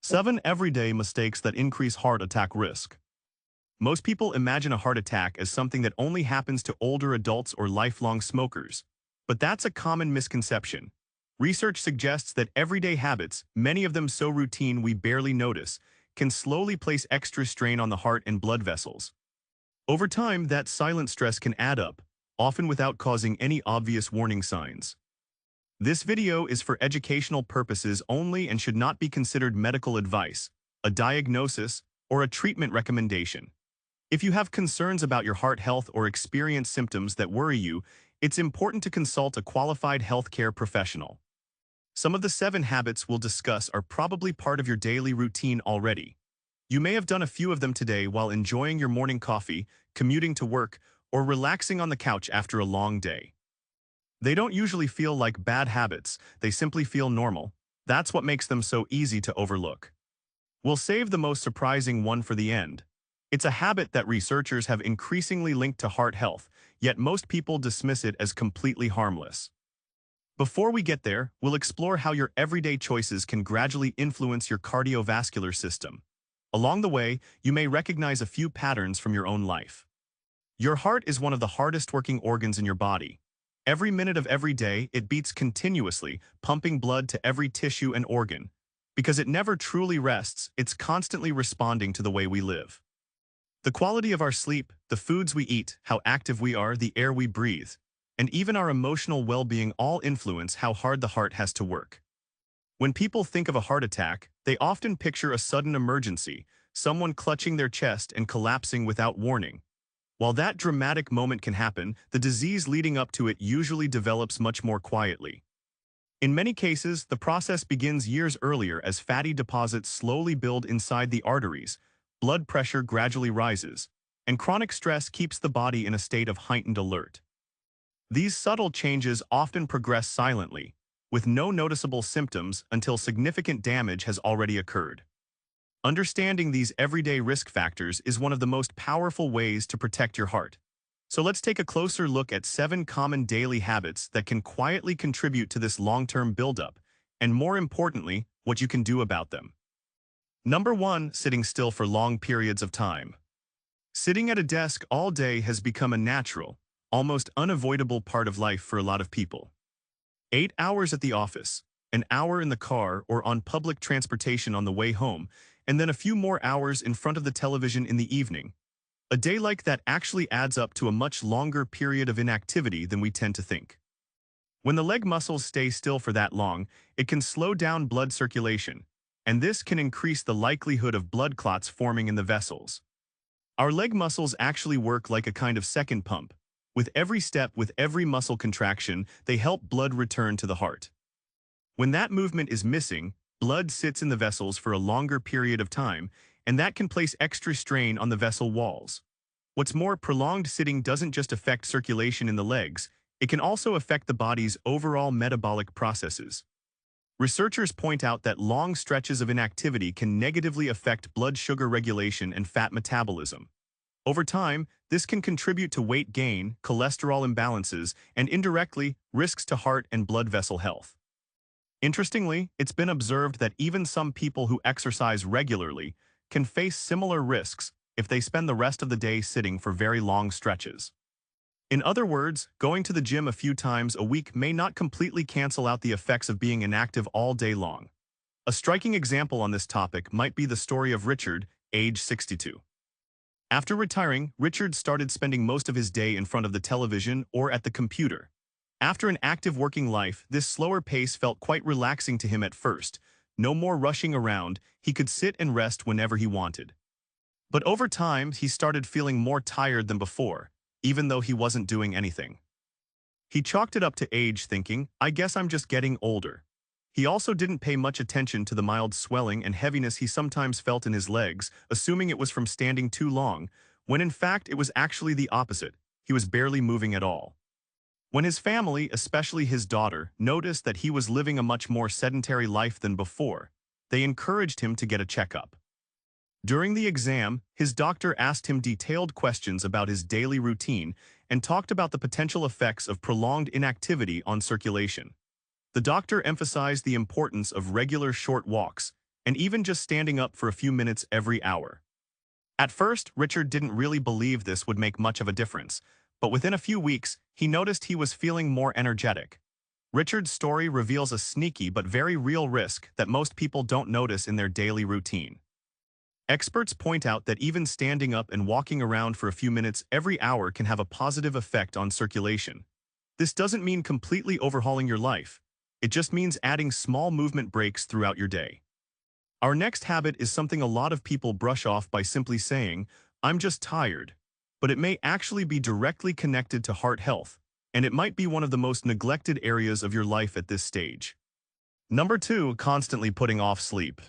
7 everyday mistakes that increase heart attack risk. Most people imagine a heart attack as something that only happens to older adults or lifelong smokers. But that's a common misconception. Research suggests that everyday habits, many of them so routine we barely notice, can slowly place extra strain on the heart and blood vessels. Over time, that silent stress can add up, often without causing any obvious warning signs. This video is for educational purposes only and should not be considered medical advice, a diagnosis, or a treatment recommendation. If you have concerns about your heart health or experience symptoms that worry you, it's important to consult a qualified healthcare professional. Some of the 7 habits we'll discuss are probably part of your daily routine already. You may have done a few of them today while enjoying your morning coffee, commuting to work, or relaxing on the couch after a long day. They don't usually feel like bad habits, they simply feel normal. That's what makes them so easy to overlook. We'll save the most surprising one for the end. It's a habit that researchers have increasingly linked to heart health, yet most people dismiss it as completely harmless. Before we get there, we'll explore how your everyday choices can gradually influence your cardiovascular system. Along the way, you may recognize a few patterns from your own life. Your heart is one of the hardest working organs in your body. Every minute of every day, it beats continuously, pumping blood to every tissue and organ. Because it never truly rests, it's constantly responding to the way we live. The quality of our sleep, the foods we eat, how active we are, the air we breathe, and even our emotional well-being all influence how hard the heart has to work. When people think of a heart attack, they often picture a sudden emergency, someone clutching their chest and collapsing without warning. While that dramatic moment can happen, the disease leading up to it usually develops much more quietly. In many cases, the process begins years earlier as fatty deposits slowly build inside the arteries, blood pressure gradually rises, and chronic stress keeps the body in a state of heightened alert. These subtle changes often progress silently, with no noticeable symptoms until significant damage has already occurred. Understanding these everyday risk factors is one of the most powerful ways to protect your heart. So let's take a closer look at 7 common daily habits that can quietly contribute to this long-term buildup, and more importantly, what you can do about them. Number 1. Sitting still for long periods of time. Sitting at a desk all day has become a natural, almost unavoidable part of life for a lot of people. 8 hours at the office, an hour in the car or on public transportation on the way home, and then a few more hours in front of the television in the evening. A day like that actually adds up to a much longer period of inactivity than we tend to think. When the leg muscles stay still for that long, it can slow down blood circulation, and this can increase the likelihood of blood clots forming in the vessels. Our leg muscles actually work like a kind of second pump. With every step, with every muscle contraction, they help blood return to the heart. When that movement is missing, blood sits in the vessels for a longer period of time, and that can place extra strain on the vessel walls. What's more, prolonged sitting doesn't just affect circulation in the legs, it can also affect the body's overall metabolic processes. Researchers point out that long stretches of inactivity can negatively affect blood sugar regulation and fat metabolism. Over time, this can contribute to weight gain, cholesterol imbalances, and indirectly, risks to heart and blood vessel health. Interestingly, it's been observed that even some people who exercise regularly can face similar risks if they spend the rest of the day sitting for very long stretches. In other words, going to the gym a few times a week may not completely cancel out the effects of being inactive all day long. A striking example on this topic might be the story of Richard, age 62. After retiring, Richard started spending most of his day in front of the television or at the computer. After an active working life, this slower pace felt quite relaxing to him at first. No more rushing around, he could sit and rest whenever he wanted. But over time, he started feeling more tired than before, even though he wasn't doing anything. He chalked it up to age, thinking, "I guess I'm just getting older." He also didn't pay much attention to the mild swelling and heaviness he sometimes felt in his legs, assuming it was from standing too long, when in fact it was actually the opposite. He was barely moving at all. When his family, especially his daughter, noticed that he was living a much more sedentary life than before, they encouraged him to get a checkup. During the exam, his doctor asked him detailed questions about his daily routine and talked about the potential effects of prolonged inactivity on circulation. The doctor emphasized the importance of regular short walks, and even just standing up for a few minutes every hour. At first, Richard didn't really believe this would make much of a difference, but within a few weeks, he noticed he was feeling more energetic. Richard's story reveals a sneaky but very real risk that most people don't notice in their daily routine. Experts point out that even standing up and walking around for a few minutes every hour can have a positive effect on circulation. This doesn't mean completely overhauling your life. It just means adding small movement breaks throughout your day. Our next habit is something a lot of people brush off by simply saying, "I'm just tired." But it may actually be directly connected to heart health, and it might be one of the most neglected areas of your life at this stage. Number 2, constantly putting off sleep.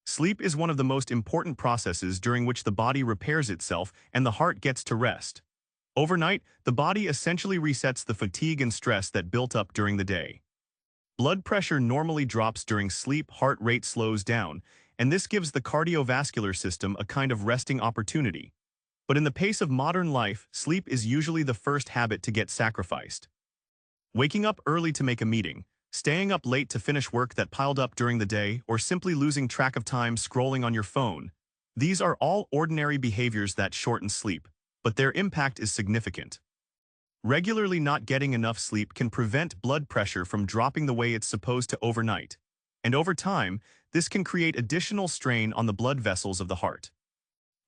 Sleep is one of the most important processes during which the body repairs itself and the heart gets to rest. Overnight, the body essentially resets the fatigue and stress that built up during the day. Blood pressure normally drops during sleep, heart rate slows down, and this gives the cardiovascular system a kind of resting opportunity. But in the pace of modern life, sleep is usually the first habit to get sacrificed. Waking up early to make a meeting, staying up late to finish work that piled up during the day, or simply losing track of time scrolling on your phone. These are all ordinary behaviors that shorten sleep, but their impact is significant. Regularly not getting enough sleep can prevent blood pressure from dropping the way it's supposed to overnight, and over time, this can create additional strain on the blood vessels of the heart.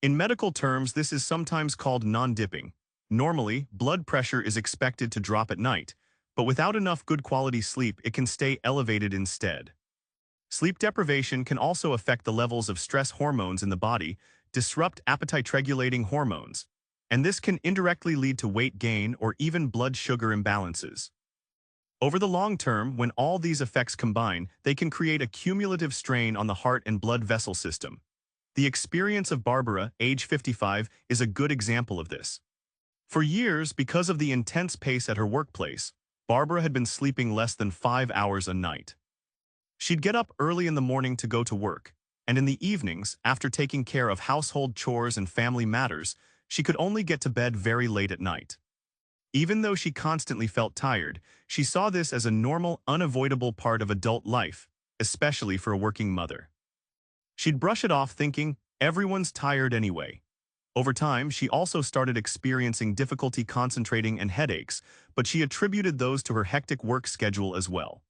In medical terms, this is sometimes called non-dipping. Normally, blood pressure is expected to drop at night, but without enough good quality sleep, it can stay elevated instead. Sleep deprivation can also affect the levels of stress hormones in the body, disrupt appetite-regulating hormones, and this can indirectly lead to weight gain or even blood sugar imbalances. Over the long term, when all these effects combine, they can create a cumulative strain on the heart and blood vessel system. The experience of Barbara, age 55, is a good example of this. For years, because of the intense pace at her workplace, Barbara had been sleeping less than 5 hours a night. She'd get up early in the morning to go to work, and in the evenings, after taking care of household chores and family matters, she could only get to bed very late at night. Even though she constantly felt tired, she saw this as a normal, unavoidable part of adult life, especially for a working mother. She'd brush it off thinking, everyone's tired anyway. Over time, she also started experiencing difficulty concentrating and headaches, but she attributed those to her hectic work schedule as well.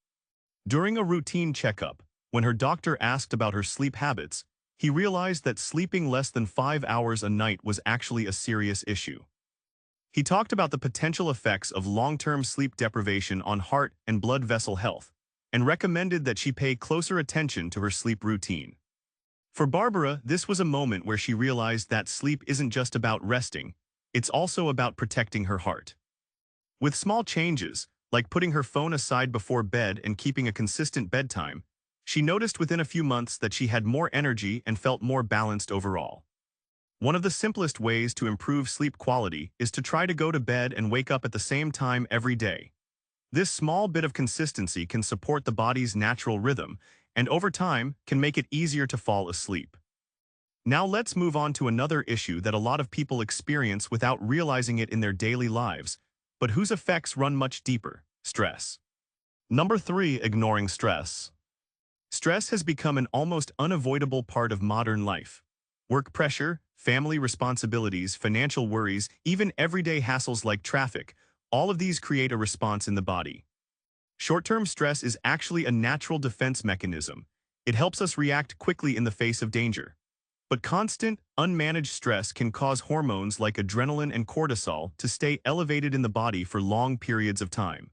During a routine checkup, when her doctor asked about her sleep habits, he realized that sleeping less than 5 hours a night was actually a serious issue. He talked about the potential effects of long-term sleep deprivation on heart and blood vessel health, and recommended that she pay closer attention to her sleep routine. For Barbara, this was a moment where she realized that sleep isn't just about resting, it's also about protecting her heart. With small changes, like putting her phone aside before bed and keeping a consistent bedtime, she noticed within a few months that she had more energy and felt more balanced overall. One of the simplest ways to improve sleep quality is to try to go to bed and wake up at the same time every day. This small bit of consistency can support the body's natural rhythm, and over time, can make it easier to fall asleep. Now let's move on to another issue that a lot of people experience without realizing it in their daily lives, but whose effects run much deeper: stress. Number 3, ignoring stress. Stress has become an almost unavoidable part of modern life. Work pressure, family responsibilities, financial worries, even everyday hassles like traffic, all of these create a response in the body. Short-term stress is actually a natural defense mechanism. It helps us react quickly in the face of danger. But constant, unmanaged stress can cause hormones like adrenaline and cortisol to stay elevated in the body for long periods of time.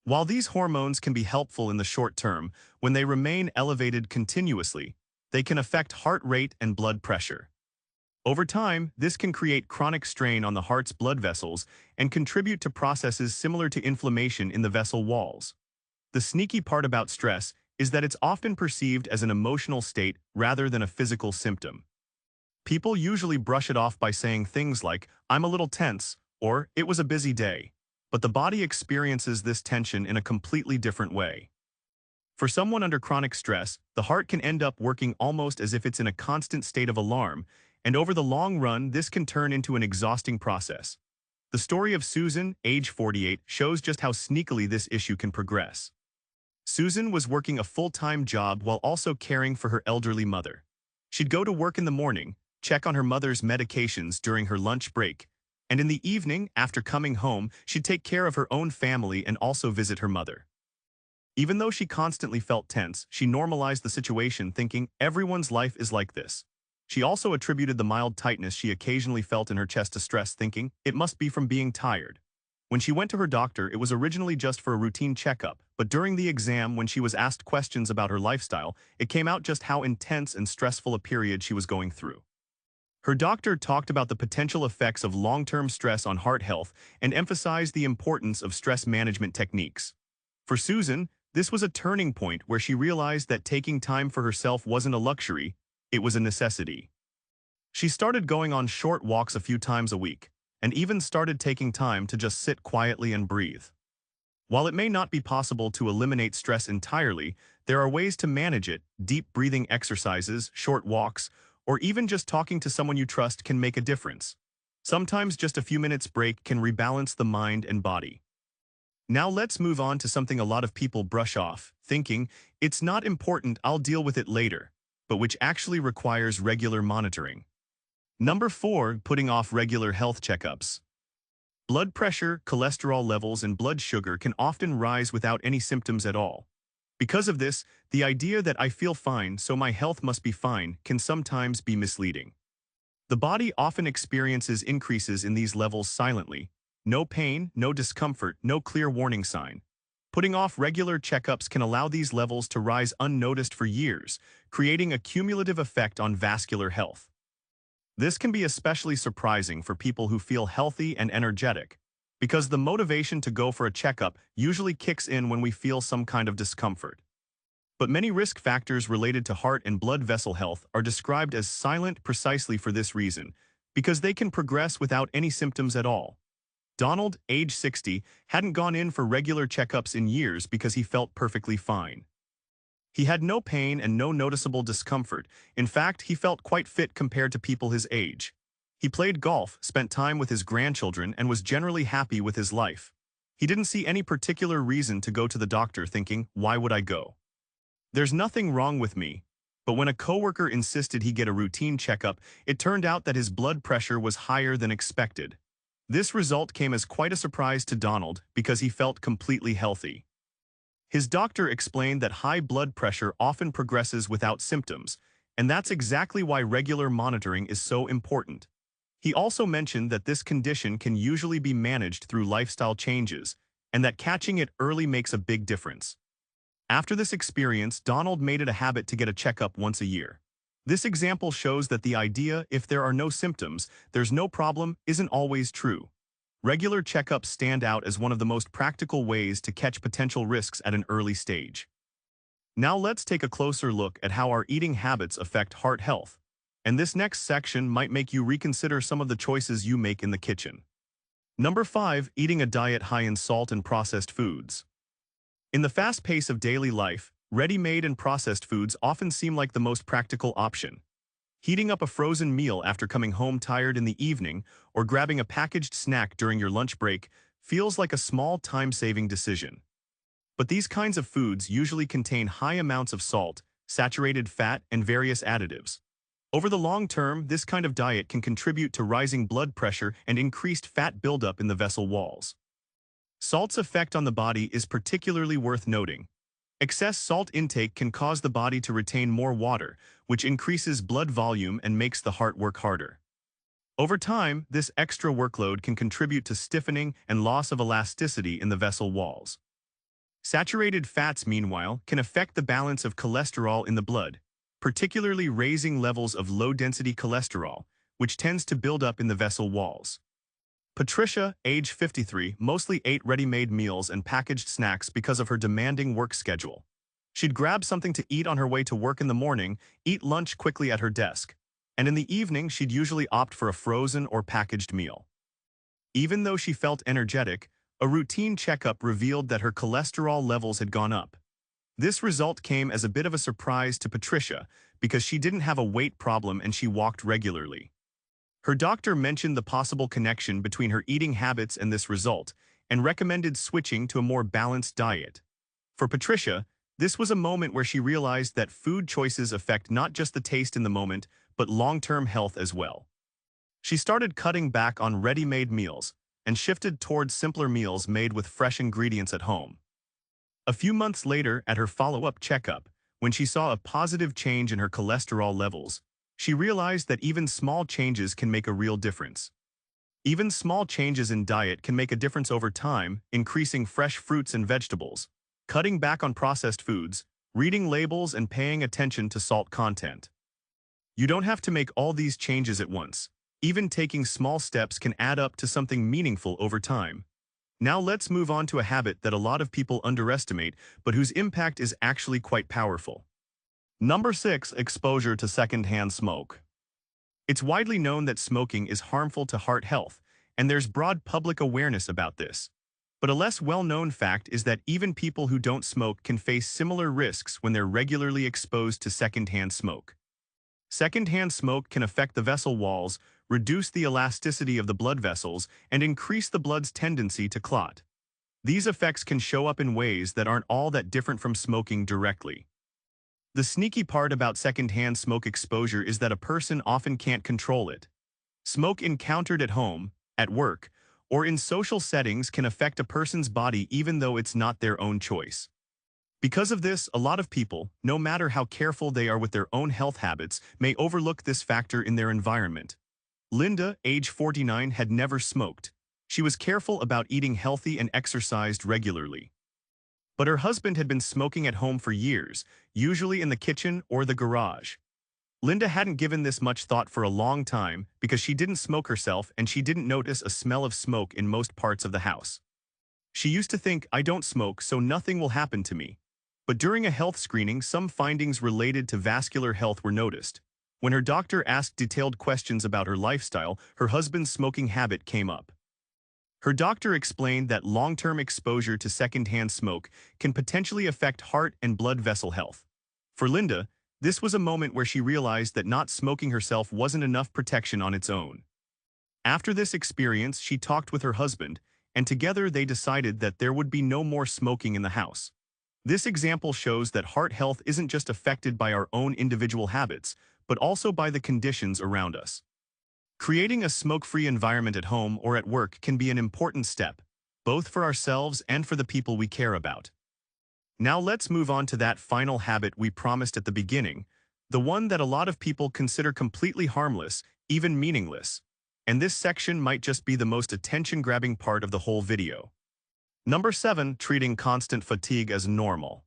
While these hormones can be helpful in the short term, when they remain elevated continuously, they can affect heart rate and blood pressure. Over time, this can create chronic strain on the heart's blood vessels and contribute to processes similar to inflammation in the vessel walls. The sneaky part about stress is that it's often perceived as an emotional state rather than a physical symptom. People usually brush it off by saying things like, "I'm a little tense," or "it was a busy day." But the body experiences this tension in a completely different way. For someone under chronic stress, the heart can end up working almost as if it's in a constant state of alarm, and over the long run, this can turn into an exhausting process. The story of Susan, age 48, shows just how sneakily this issue can progress. Susan was working a full-time job while also caring for her elderly mother. She'd go to work in the morning, check on her mother's medications during her lunch break, and in the evening, after coming home, she'd take care of her own family and also visit her mother. Even though she constantly felt tense, she normalized the situation, thinking everyone's life is like this. She also attributed the mild tightness she occasionally felt in her chest to stress, thinking it must be from being tired. When she went to her doctor, it was originally just for a routine checkup, but during the exam, when she was asked questions about her lifestyle, it came out just how intense and stressful a period she was going through. Her doctor talked about the potential effects of long-term stress on heart health and emphasized the importance of stress management techniques. For Susan, this was a turning point where she realized that taking time for herself wasn't a luxury, it was a necessity. She started going on short walks a few times a week, and even started taking time to just sit quietly and breathe. While it may not be possible to eliminate stress entirely, there are ways to manage it. Deep breathing exercises, short walks, or even just talking to someone you trust can make a difference. Sometimes just a few minutes break can rebalance the mind and body. Now let's move on to something a lot of people brush off, thinking, it's not important, I'll deal with it later, but which actually requires regular monitoring. Number 4, putting off regular health checkups. Blood pressure, cholesterol levels, and blood sugar can often rise without any symptoms at all. Because of this, the idea that I feel fine, so my health must be fine, can sometimes be misleading. The body often experiences increases in these levels silently. No pain, no discomfort, no clear warning sign. Putting off regular checkups can allow these levels to rise unnoticed for years, creating a cumulative effect on vascular health. This can be especially surprising for people who feel healthy and energetic, because the motivation to go for a checkup usually kicks in when we feel some kind of discomfort. But many risk factors related to heart and blood vessel health are described as silent precisely for this reason, because they can progress without any symptoms at all. Donald, age 60, hadn't gone in for regular checkups in years because he felt perfectly fine. He had no pain and no noticeable discomfort. In fact, he felt quite fit compared to people his age. He played golf, spent time with his grandchildren, and was generally happy with his life. He didn't see any particular reason to go to the doctor, thinking, why would I go? There's nothing wrong with me. But when a coworker insisted he get a routine checkup, it turned out that his blood pressure was higher than expected. This result came as quite a surprise to Donald because he felt completely healthy. His doctor explained that high blood pressure often progresses without symptoms, and that's exactly why regular monitoring is so important. He also mentioned that this condition can usually be managed through lifestyle changes, and that catching it early makes a big difference. After this experience, Donald made it a habit to get a checkup once a year. This example shows that the idea, if there are no symptoms, there's no problem, isn't always true. Regular checkups stand out as one of the most practical ways to catch potential risks at an early stage. Now let's take a closer look at how our eating habits affect heart health. And this next section might make you reconsider some of the choices you make in the kitchen. Number 5, eating a diet high in salt and processed foods. In the fast pace of daily life, ready-made and processed foods often seem like the most practical option. Heating up a frozen meal after coming home tired in the evening or grabbing a packaged snack during your lunch break feels like a small time-saving decision. But these kinds of foods usually contain high amounts of salt, saturated fat, and various additives. Over the long term, this kind of diet can contribute to rising blood pressure and increased fat buildup in the vessel walls. Salt's effect on the body is particularly worth noting. Excess salt intake can cause the body to retain more water, which increases blood volume and makes the heart work harder. Over time, this extra workload can contribute to stiffening and loss of elasticity in the vessel walls. Saturated fats, meanwhile, can affect the balance of cholesterol in the blood, particularly raising levels of low-density cholesterol, which tends to build up in the vessel walls. Patricia, age 53, mostly ate ready-made meals and packaged snacks because of her demanding work schedule. She'd grab something to eat on her way to work in the morning, eat lunch quickly at her desk, and in the evening she'd usually opt for a frozen or packaged meal. Even though she felt energetic, a routine checkup revealed that her cholesterol levels had gone up. This result came as a bit of a surprise to Patricia because she didn't have a weight problem and she walked regularly. Her doctor mentioned the possible connection between her eating habits and this result, and recommended switching to a more balanced diet. For Patricia, This was a moment where she realized that food choices affect not just the taste in the moment, but long-term health as well. She started cutting back on ready-made meals and shifted towards simpler meals made with fresh ingredients at home. A few months later, at her follow-up checkup, when she saw a positive change in her cholesterol levels, she realized that even small changes can make a real difference. Even small changes in diet can make a difference over time, increasing fresh fruits and vegetables, cutting back on processed foods, reading labels and paying attention to salt content. You don't have to make all these changes at once. Even taking small steps can add up to something meaningful over time. Now let's move on to a habit that a lot of people underestimate, but whose impact is actually quite powerful. Number 6. Exposure to secondhand smoke. It's widely known that smoking is harmful to heart health, and there's broad public awareness about this. But a less well-known fact is that even people who don't smoke can face similar risks when they're regularly exposed to secondhand smoke. Secondhand smoke can affect the vessel walls, reduce the elasticity of the blood vessels, and increase the blood's tendency to clot. These effects can show up in ways that aren't all that different from smoking directly. The sneaky part about secondhand smoke exposure is that a person often can't control it. Smoke encountered at home, at work, or in social settings can affect a person's body even though it's not their own choice. Because of this, a lot of people, no matter how careful they are with their own health habits, may overlook this factor in their environment. Linda, age 49, had never smoked. She was careful about eating healthy and exercised regularly. But her husband had been smoking at home for years, usually in the kitchen or the garage. Linda hadn't given this much thought for a long time because she didn't smoke herself and she didn't notice a smell of smoke in most parts of the house. She used to think, I don't smoke, so nothing will happen to me. But during a health screening, some findings related to vascular health were noticed. When her doctor asked detailed questions about her lifestyle, her husband's smoking habit came up. Her doctor explained that long-term exposure to secondhand smoke can potentially affect heart and blood vessel health. For Linda, this was a moment where she realized that not smoking herself wasn't enough protection on its own. After this experience, she talked with her husband, and together they decided that there would be no more smoking in the house. This example shows that heart health isn't just affected by our own individual habits, but also by the conditions around us. Creating a smoke-free environment at home or at work can be an important step, both for ourselves and for the people we care about. Now let's move on to that final habit we promised at the beginning, the one that a lot of people consider completely harmless, even meaningless. And this section might just be the most attention-grabbing part of the whole video. Number 7. Treating constant fatigue as normal.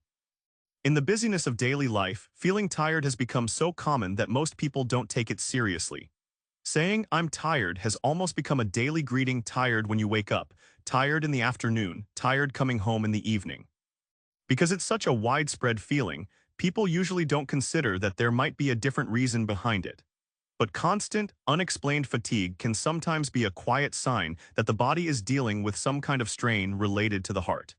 In the busyness of daily life, feeling tired has become so common that most people don't take it seriously. Saying, I'm tired has almost become a daily greeting. Tired when you wake up, tired in the afternoon, tired coming home in the evening. Because it's such a widespread feeling, people usually don't consider that there might be a different reason behind it. But constant, unexplained fatigue can sometimes be a quiet sign that the body is dealing with some kind of strain related to the heart.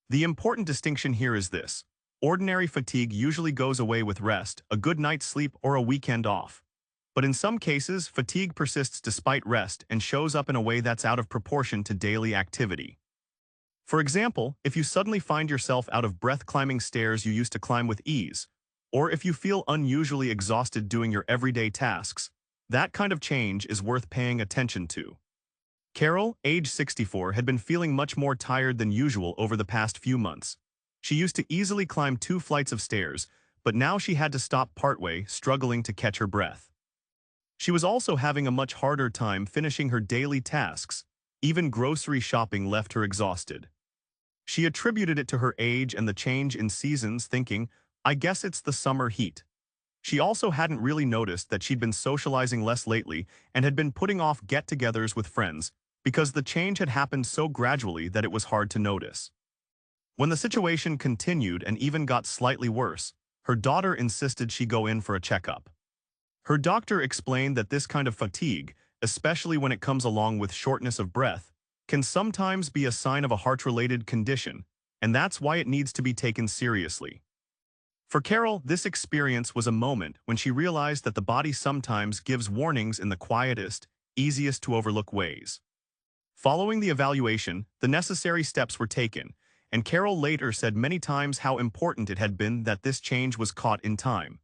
The important distinction here is this. Ordinary fatigue usually goes away with rest, a good night's sleep, or a weekend off. But in some cases, fatigue persists despite rest and shows up in a way that's out of proportion to daily activity. For example, if you suddenly find yourself out of breath climbing stairs you used to climb with ease, or if you feel unusually exhausted doing your everyday tasks, that kind of change is worth paying attention to. Carol, age 64, had been feeling much more tired than usual over the past few months. She used to easily climb 2 flights of stairs, but now she had to stop partway, struggling to catch her breath. She was also having a much harder time finishing her daily tasks. Even grocery shopping left her exhausted. She attributed it to her age and the change in seasons, thinking, I guess it's the summer heat. She also hadn't really noticed that she'd been socializing less lately and had been putting off get-togethers with friends because the change had happened so gradually that it was hard to notice. When the situation continued and even got slightly worse, her daughter insisted she go in for a checkup. Her doctor explained that this kind of fatigue, especially when it comes along with shortness of breath, can sometimes be a sign of a heart-related condition, and that's why it needs to be taken seriously. For Carol, this experience was a moment when she realized that the body sometimes gives warnings in the quietest, easiest to overlook ways. Following the evaluation, the necessary steps were taken, and Carol later said many times how important it had been that this change was caught in time.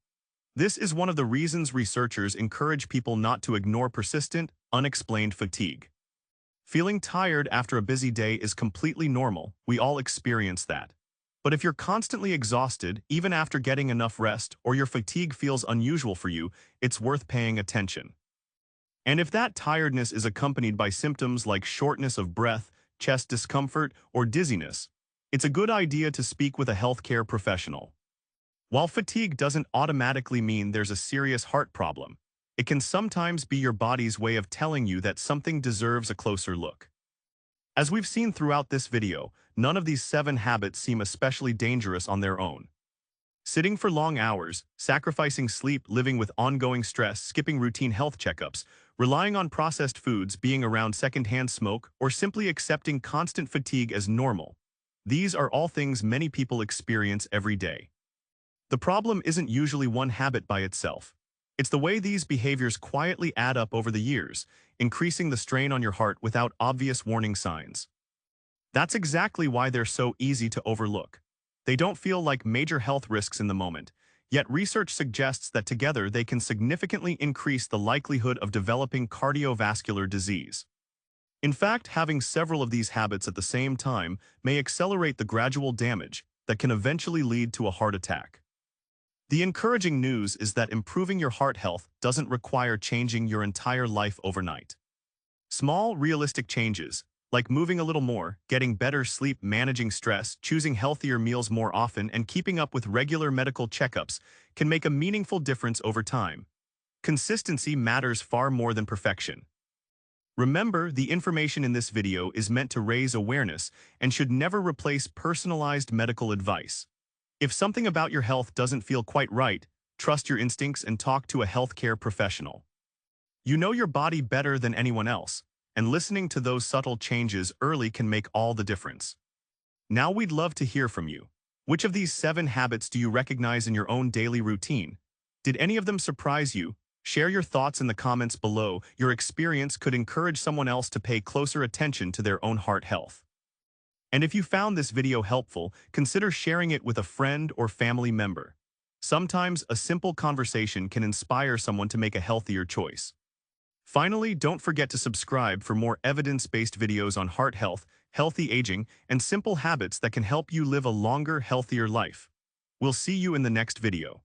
This is one of the reasons researchers encourage people not to ignore persistent, unexplained fatigue. Feeling tired after a busy day is completely normal, we all experience that. But if you're constantly exhausted, even after getting enough rest, or your fatigue feels unusual for you, it's worth paying attention. And if that tiredness is accompanied by symptoms like shortness of breath, chest discomfort, or dizziness, it's a good idea to speak with a healthcare professional. While fatigue doesn't automatically mean there's a serious heart problem, it can sometimes be your body's way of telling you that something deserves a closer look. As we've seen throughout this video, none of these 7 habits seem especially dangerous on their own. Sitting for long hours, sacrificing sleep, living with ongoing stress, skipping routine health checkups, relying on processed foods, being around secondhand smoke, or simply accepting constant fatigue as normal. These are all things many people experience every day. The problem isn't usually one habit by itself. It's the way these behaviors quietly add up over the years, increasing the strain on your heart without obvious warning signs. That's exactly why they're so easy to overlook. They don't feel like major health risks in the moment, yet research suggests that together they can significantly increase the likelihood of developing cardiovascular disease. In fact, having several of these habits at the same time may accelerate the gradual damage that can eventually lead to a heart attack. The encouraging news is that improving your heart health doesn't require changing your entire life overnight. Small, realistic changes, like moving a little more, getting better sleep, managing stress, choosing healthier meals more often, and keeping up with regular medical checkups, can make a meaningful difference over time. Consistency matters far more than perfection. Remember, the information in this video is meant to raise awareness and should never replace personalized medical advice. If something about your health doesn't feel quite right, trust your instincts and talk to a healthcare professional. You know your body better than anyone else, and listening to those subtle changes early can make all the difference. Now we'd love to hear from you. Which of these 7 habits do you recognize in your own daily routine? Did any of them surprise you? Share your thoughts in the comments below. Your experience could encourage someone else to pay closer attention to their own heart health. And if you found this video helpful, consider sharing it with a friend or family member. Sometimes a simple conversation can inspire someone to make a healthier choice. Finally, don't forget to subscribe for more evidence-based videos on heart health, healthy aging, and simple habits that can help you live a longer, healthier life. We'll see you in the next video.